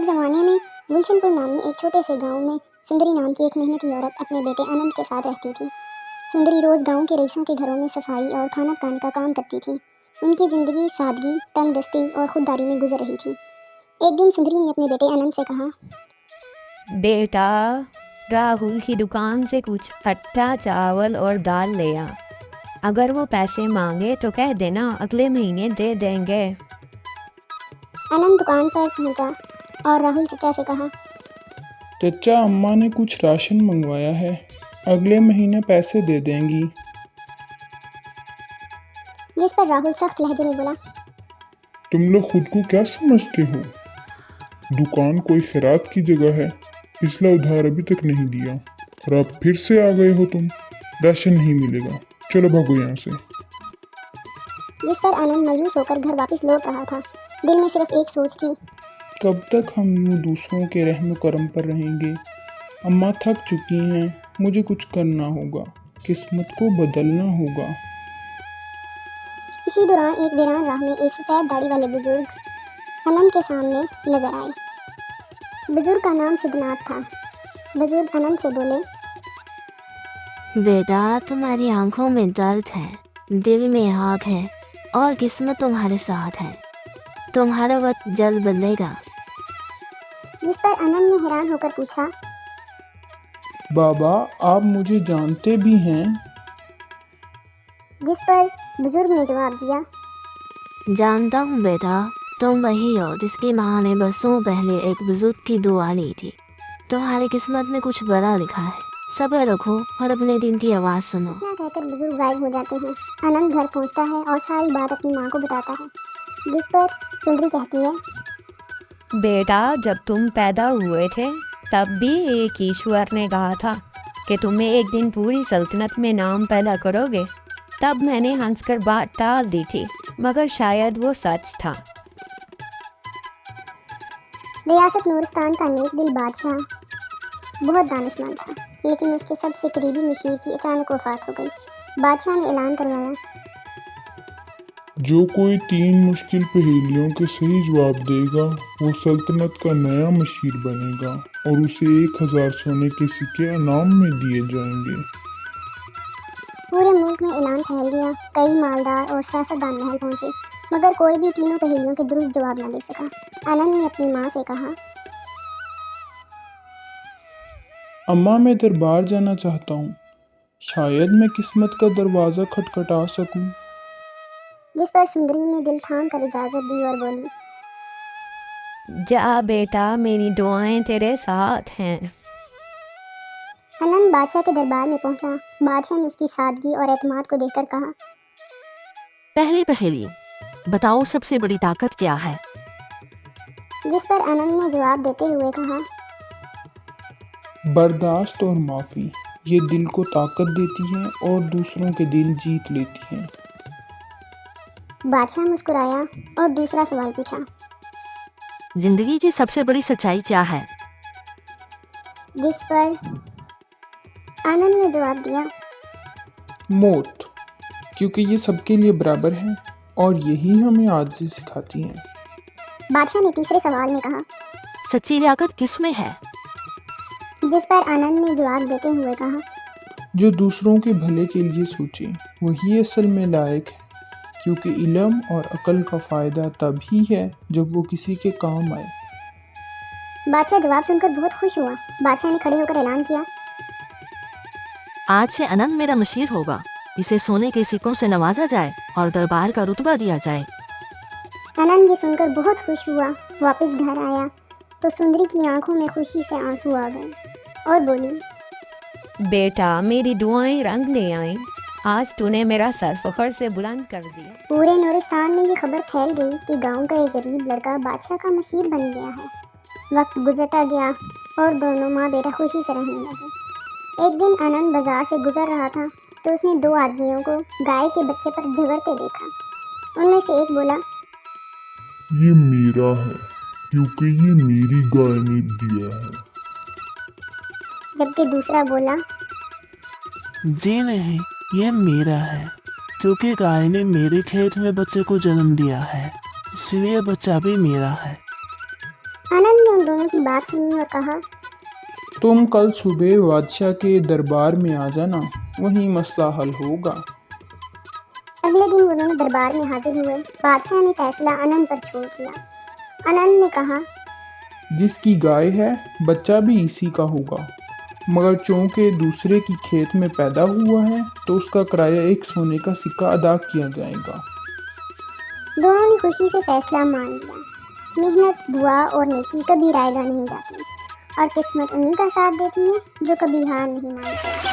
एक ज़माने में गुलशनपुर नामी एक छोटे से गांव में सुंदरी नाम की एक मेहनती औरत अपने बेटे आनंद के साथ रहती थी। सुंदरी रोज़ गांव के रईसों के घरों में सफाई और खाना पकाने का काम करती थी। उनकी ज़िंदगी सादगी, तंगदस्ती और खुददारी में गुजर रही थी। एक दिन सुंदरी ने अपने बेटे आनंद से कहा, बेटा, राहुल की दुकान से कुछ आटा, चावल और दाल ले आ। अगर वो पैसे मांगे तो कह देना, अगले महीने दे देंगे। आनंद दुकान पर पहुंचा और राहुल चचा से कहा, चचा, अम्मा ने कुछ राशन मंगवाया है, अगले महीने पैसे दे देंगी। जिस पर राहुल सख्त लहजे में बोला, तुम लोग खुद को क्या समझते हो? दुकान कोई खैरात की जगह है, इसलिए उधार अभी तक नहीं दिया और अब फिर से आ गए हो तुम। राशन नहीं मिलेगा, चलो भागो यहाँ से। जिस पर आनंद मायूस होकर घर वापस लौट रहा था। दिल में सिर्फ एक सोच थी, कब तक हम यूँ दूसरों के रहम करम पर रहेंगे? अम्मा थक चुकी हैं, मुझे कुछ करना होगा, किस्मत को बदलना होगा। इसी दौरान एक वीरान राह में एक सफ़ेद दाढ़ी वाले बुजुर्ग आनंद के सामने नजर आए। बुजुर्ग का नाम सिद्धनाथ था। बुजुर्ग आनंद से बोले, बेटा, तुम्हारी आंखों में दर्द है, दिल में आग है और किस्मत तुम्हारे साथ है। तुम्हारा वक्त जल्द बदलेगा। जिस पर आनंद ने हैरान होकर पूछा, बाबा, आप मुझे जानते भी हैं? जिस पर बुजुर्ग ने जवाब दिया, जानता हूँ बेटा, तुम वही हो जिसकी माँ ने बरसों पहले एक बुजुर्ग की दुआ ली थी। तुम्हारी किस्मत में कुछ बड़ा लिखा है, सब्र रखो और अपने दिन की आवाज़ सुनो। इतना कहकर बुजुर्ग गायब हो जाते हैं। आनंद घर पहुंचता है और सारी बात अपनी माँ को बताता है। जिस पर सुंदरी कहती है, बेटा, जब तुम पैदा हुए थे तब भी एक ईश्वर ने कहा था कि तुम्हें एक दिन पूरी सल्तनत में नाम पैदा करोगे। तब मैंने हंसकर बात टाल दी थी, मगर शायद वो सच था। रियासत नूरिस्तान का नेक दिल बादशाह बहुत दानिशमंद था, लेकिन उसके सबसे करीबी मशीर की अचानक वफात हो गई। बादशाह ने ऐलान करवाया, जो कोई 3 मुश्किल पहेलियों के सही जवाब देगा वो सल्तनत का नया मशीर बनेगा और उसे 1000 सोने के सिक्के इनाम में दिए जाएंगे। पूरे मुल्क में ऐलान फैल गया। कई मालदार और सियासतदान महल पहुंचे, मगर कोई भी तीनों पहेलियों के दुरुस्त जवाब न दे सका। आनंद ने अपनी माँ से कहा, अम्मा, मैं दरबार जाना चाहता हूँ, शायद मैं किस्मत का दरवाज़ा खटखटा सकूँ। जिस पर सुंदरी ने दिल थाम कर इजाज़त दी और बोली, जा बेटा, मेरी दुआएं तेरे साथ हैं। आनंद बादशाह के दरबार में पहुंचा। बादशाह ने उसकी सादगी और एतमाद को देखकर कहा, पहली पहेली, बताओ सबसे बड़ी ताकत क्या है? जिस पर आनंद ने जवाब देते हुए कहा, बर्दाश्त और माफ़ी, ये दिल को ताकत देती है और दूसरों के दिल जीत लेती है। बादशाह मुस्कुराया और दूसरा सवाल पूछा। जिंदगी की सबसे बड़ी सच्चाई क्या है? जिस पर आनंद ने जवाब दिया, मौत, क्योंकि ये सबके लिए बराबर है और यही हमें आजिज़ी सिखाती है। बादशाह ने तीसरे सवाल में कहा, सच्ची लियाकत किस में है? जिस पर आनंद ने जवाब देते हुए कहा, जो दूसरों के भले के लिए सोचे वही असल में लायक है, क्योंकि इल्म और अक्ल का फ़ायदा तभी है जब वो किसी के काम आए। बादशाह जवाब सुनकर बहुत खुश हुआ। बादशाह ने खड़े होकर ऐलान किया, आज से आनंद मेरा मशीर होगा। इसे सोने के सिक्कों से नवाजा जाए और दरबार का रुतबा दिया जाए। आनंद ये सुनकर बहुत खुश हुआ। वापस घर आया तो सुंदरी की आंखों में खुशी से आंसू आ गए और बोली, बेटा, मेरी दुआएं रंग ले आईं। आज तूने मेरा सर फखर से बुलंद कर दिया। पूरे नूरिस्तान में ये खबर फैल गई कि गांव का एक गरीब लड़का बादशाह का मशीर बन गया है। वक्त गुजरता गया और दोनों माँ बेटा खुशी से रहने लगे। एक दिन आनंद बाजार से गुजर रहा था तो उसने 2 आदमियों को गाय के बच्चे पर झगड़ते देखा। उनमें से एक बोला, ये मेरा है क्योंकि ये मेरी गाय ने दिया है। जबकि दूसरा बोला, जी नहीं, ये मेरा है क्योंकि गाय ने मेरे खेत में बच्चे को जन्म दिया है, इसलिए बच्चा भी मेरा है। आनंद ने उन दोनों की बात सुनी और कहा, तुम कल सुबह बादशाह के दरबार में आ जाना, वहीं मसला हल होगा। अगले दिन वो दोनों दरबार में हाजिर हुए। बादशाह ने फैसला आनंद पर छोड़ दिया। आनंद ने कहा, जिसकी गाय है बच्चा भी इसी का होगा, मगर चूंकि दूसरे की खेत में पैदा हुआ है तो उसका किराया एक सोने का सिक्का अदा किया जाएगा। दोनों ने खुशी से फैसला मान लिया। मेहनत, दुआ और नेकी कभी रायगा नहीं जाती और किस्मत उन्हीं का साथ देती है जो कभी हार नहीं मानते।